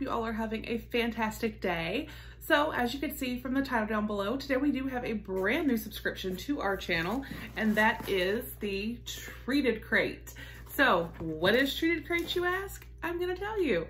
you all are having a fantastic day. So as you can see from the title down below, today we do have a brand new subscription to our channel, and that is the Treated Crate. So what is Treated Crate, you ask? I'm gonna tell you.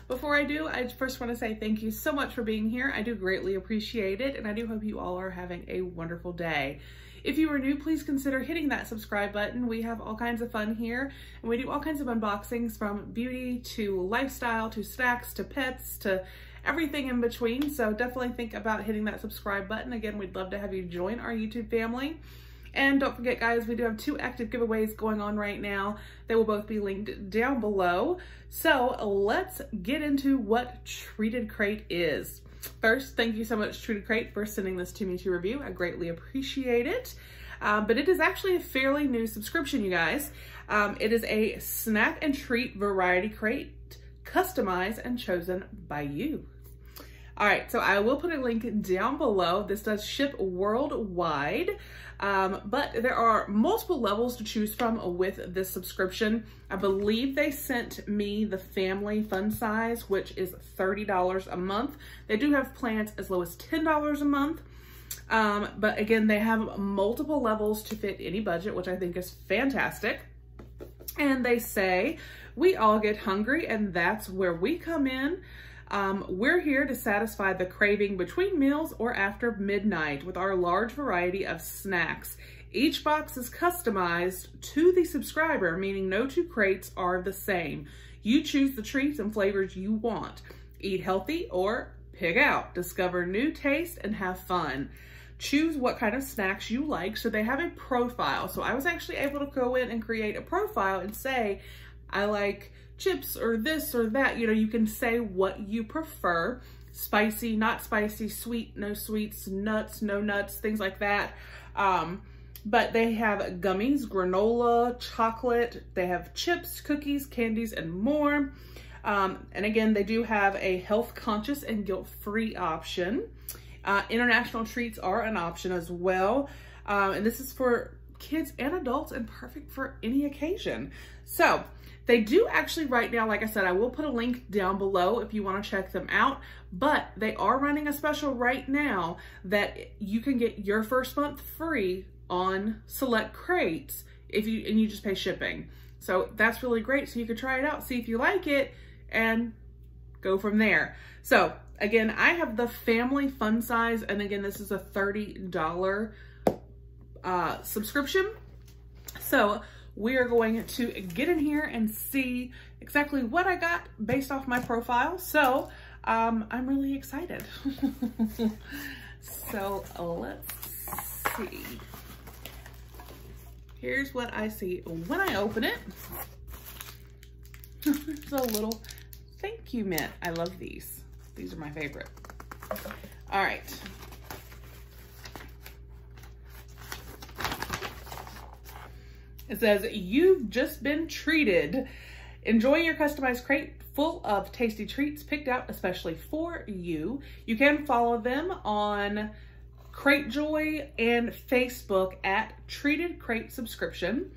Before I do, I first want to say thank you so much for being here. I do greatly appreciate it, and I do hope you all are having a wonderful day. If you are new, please consider hitting that subscribe button. We have all kinds of fun here, and we do all kinds of unboxings from beauty to lifestyle to snacks to pets to everything in between. So definitely think about hitting that subscribe button. Again, we'd love to have you join our YouTube family. And don't forget, guys, we do have 2 active giveaways going on right now. They will both be linked down below. So let's get into what Treated Crate is. First, thank you so much, Treated Crate, for sending this to me to review. I greatly appreciate it. But it is actually a fairly new subscription, you guys. It is a snack and treat variety crate, customized and chosen by you. All right, so I will put a link down below. This does ship worldwide, but there are multiple levels to choose from with this subscription. I believe they sent me the family fun size, which is $30 a month. They do have plans as low as $10 a month. But again, they have multiple levels to fit any budget, which I think is fantastic. And they say, we all get hungry, and that's where we come in. We're here to satisfy the craving between meals or after midnight with our large variety of snacks. Each box is customized to the subscriber, meaning no 2 crates are the same. You choose the treats and flavors you want. Eat healthy or pig out. Discover new tastes and have fun. Choose what kind of snacks you like. So they have a profile. So I was actually able to go in and create a profile and say, I like chips or this or that. You know, you can say what you prefer. Spicy, not spicy, sweet, no sweets, nuts, no nuts, things like that. But they have gummies, granola, chocolate. They have chips, cookies, candies, and more. And again, they do have a health conscious and guilt-free option. International treats are an option as well. And this is for kids and adults and perfect for any occasion. So they do actually right now, like I said, I will put a link down below if you want to check them out, but they are running a special right now that you can get your first month free on select crates and you just pay shipping. So that's really great. So you can try it out, see if you like it, and go from there. So again, I have the family fun size, and again, this is a $30 subscription. So we are going to get in here and see exactly what I got based off my profile. So I'm really excited. So let's see. Here's what I see when I open it. There's a little thank you mint. I love these. These are my favorite. All right. It says, you've just been treated. Enjoy your customized crate full of tasty treats picked out especially for you. You can follow them on Cratejoy and Facebook at Treated Crate Subscription.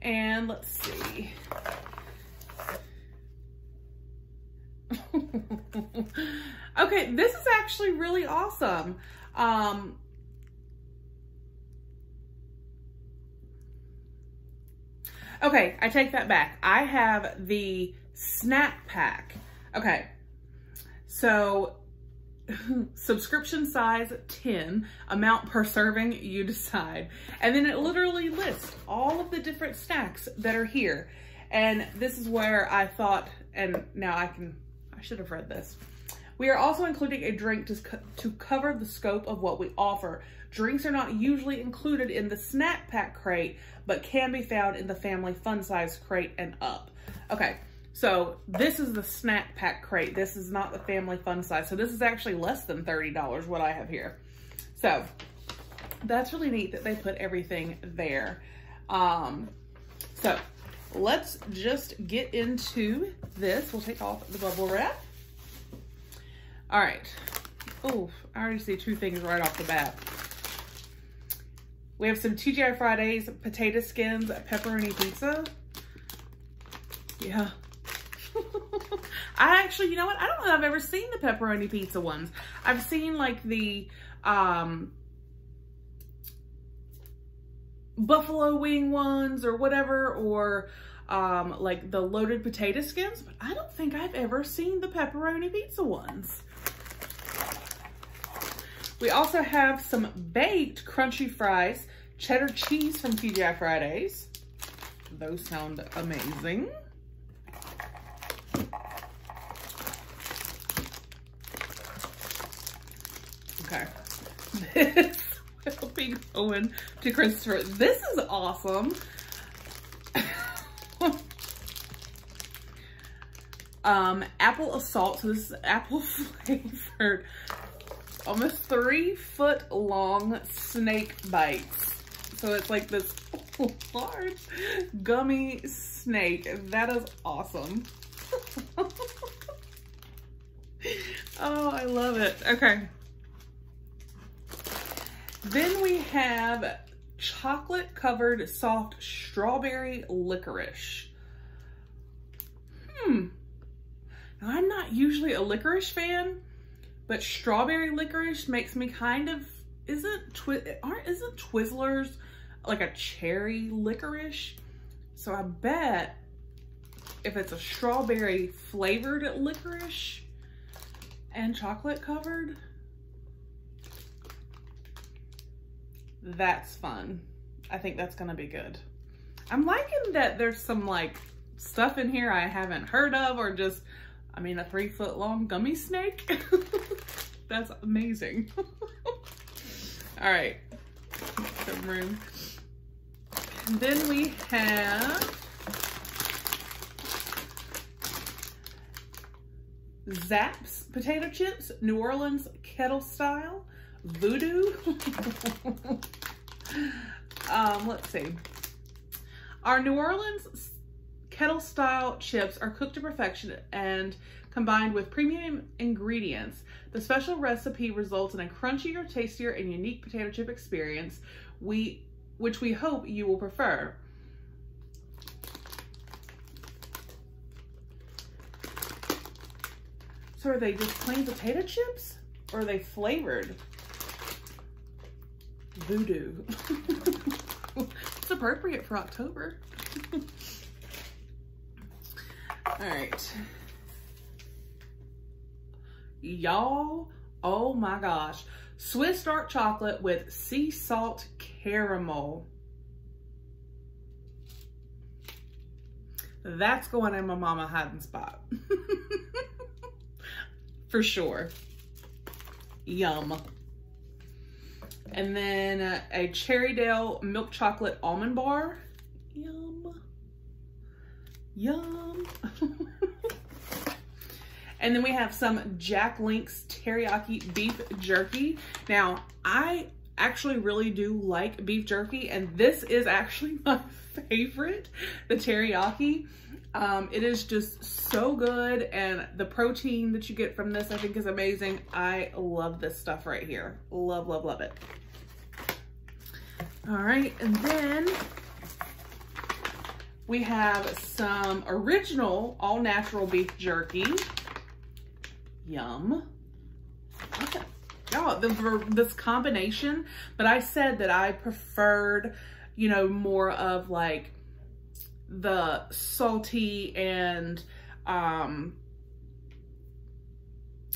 And let's see. Okay, this is actually really awesome. Okay, I take that back. I have the snack pack. Okay, so subscription size 10, amount per serving, you decide. And then it literally lists all of the different snacks that are here. And this is where I thought, and now I should have read this. We are also including a drink to cover the scope of what we offer. Drinks are not usually included in the snack pack crate, but can be found in the family fun size crate and up. Okay, so this is the snack pack crate. This is not the family fun size. So this is actually less than $30, what I have here. So that's really neat that they put everything there. So let's just get into this. We'll take off the bubble wrap. All right. Oh, I already see 2 things right off the bat. We have some TGI Fridays potato skins pepperoni pizza. Yeah. I actually, you know what? I don't know if I've ever seen the pepperoni pizza ones. I've seen like the buffalo wing ones or whatever, or like the loaded potato skins, but I don't think I've ever seen the pepperoni pizza ones. We also have some baked crunchy fries, cheddar cheese from TGI Fridays. Those sound amazing. Okay. This will be going to Christopher. This is awesome. Apple assault. So this is apple flavored, almost 3-foot long snake bites. So it's like this large gummy snake. That is awesome. Oh, I love it. Okay. Then we have chocolate covered soft strawberry licorice. Now, I'm not usually a licorice fan, but strawberry licorice makes me kind of, isn't Twizzlers like a cherry licorice? So I bet if it's a strawberry flavored licorice and chocolate covered, that's fun. I think that's gonna be good. I'm liking that there's some like stuff in here I haven't heard of, or just, I mean, a 3-foot long gummy snake. That's amazing. All right, some room. And then we have Zapp's potato chips, New Orleans kettle style, voodoo. Let's see. Our New Orleans kettle style chips are cooked to perfection and combined with premium ingredients. The special recipe results in a crunchier, tastier, and unique potato chip experience, which we hope you will prefer. So are they just plain potato chips, or are they flavored? Voodoo. It's appropriate for October. All right. Y'all, oh my gosh. Swiss dark chocolate with sea salt caramel. That's going in my mama hiding spot. For sure. Yum. And then a Cherrydale milk chocolate almond bar. Yum. Yum. And then we have some Jack Link's teriyaki beef jerky. Now, I actually really do like beef jerky, and this is actually my favorite, the teriyaki. It is just so good, and the protein that you get from this I think is amazing. I love this stuff right here. Love, love, love it. All right, and then we have some original all-natural beef jerky. Yum. Okay. Oh, this combination, but I said that I preferred, you know, more of like the salty and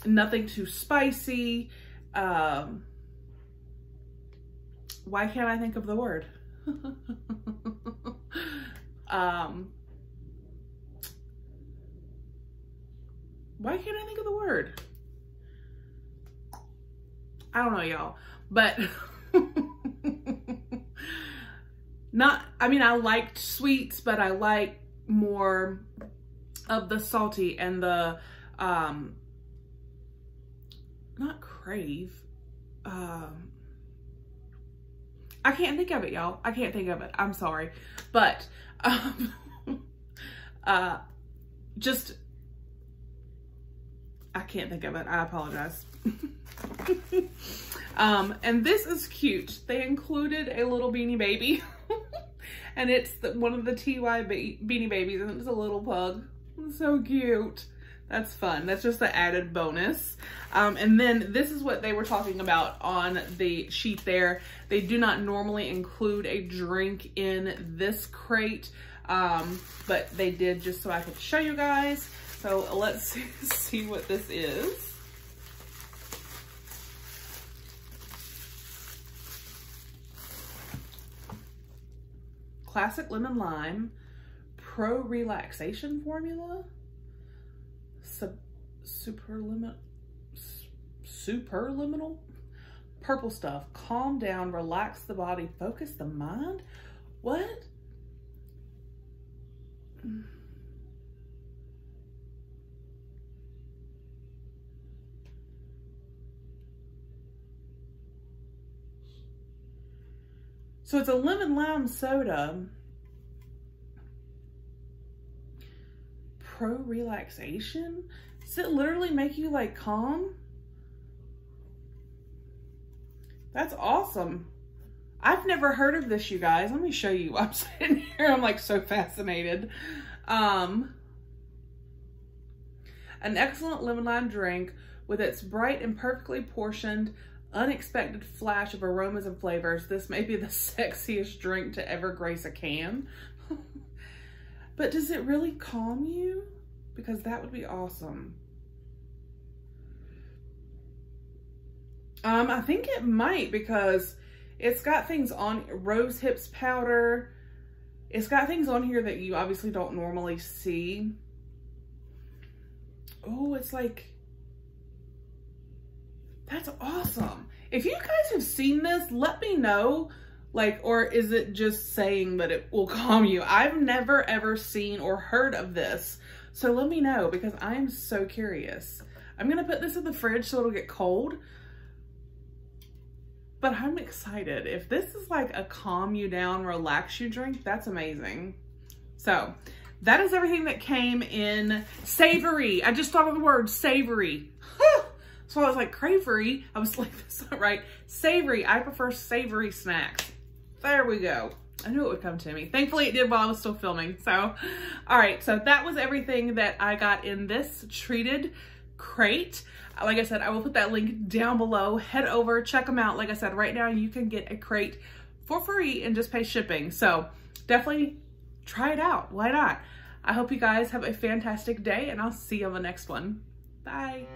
nothing too spicy. Why can't I think of the word? Why can't I think of the word? I don't know, y'all, but I mean, I liked sweets, but I like more of the salty and the, not crave. I can't think of it, y'all. I can't think of it. I'm sorry. But, just, I can't think of it. I apologize. And this is cute. They included a little Beanie Baby. And it's one of the TY Beanie Babies, and it's a little pug. It's so cute. That's fun. That's just the added bonus. And then this is what they were talking about on the sheet there. They do not normally include a drink in this crate, but they did just so I could show you guys. So let's see what this is. Classic lemon lime, pro relaxation formula. Superliminal purple stuff. Calm down, relax the body, focus the mind. What? So it's a lemon lime soda. Pro relaxation. Does it literally make you like calm? That's awesome. I've never heard of this, you guys. Let me show you. I'm sitting here, I'm like so fascinated. An excellent lemon lime drink with its bright and perfectly portioned, unexpected flash of aromas and flavors. This may be the sexiest drink to ever grace a can. But does it really calm you? Because that would be awesome. I think it might, because it's got things on, rose hips powder. It's got things on here that you obviously don't normally see. Oh, it's like, that's awesome. If you guys have seen this, let me know. Like, or is it just saying that it will calm you? I've never ever seen or heard of this. So let me know, because I'm so curious. I'm gonna put this in the fridge so it'll get cold. But I'm excited. If this is like a calm you down, relax you drink, that's amazing. So that is everything that came in savory. I just thought of the word savory. So I was like, cravery. I was like, that's not right. Savory. I prefer savory snacks. There we go. I knew it would come to me. Thankfully it did while I was still filming. So, all right. So that was everything that I got in this treated crate. Like I said, I will put that link down below. Head over, check them out. Like I said, right now you can get a crate for free and just pay shipping. So definitely try it out. Why not? I hope you guys have a fantastic day, and I'll see you on the next one. Bye.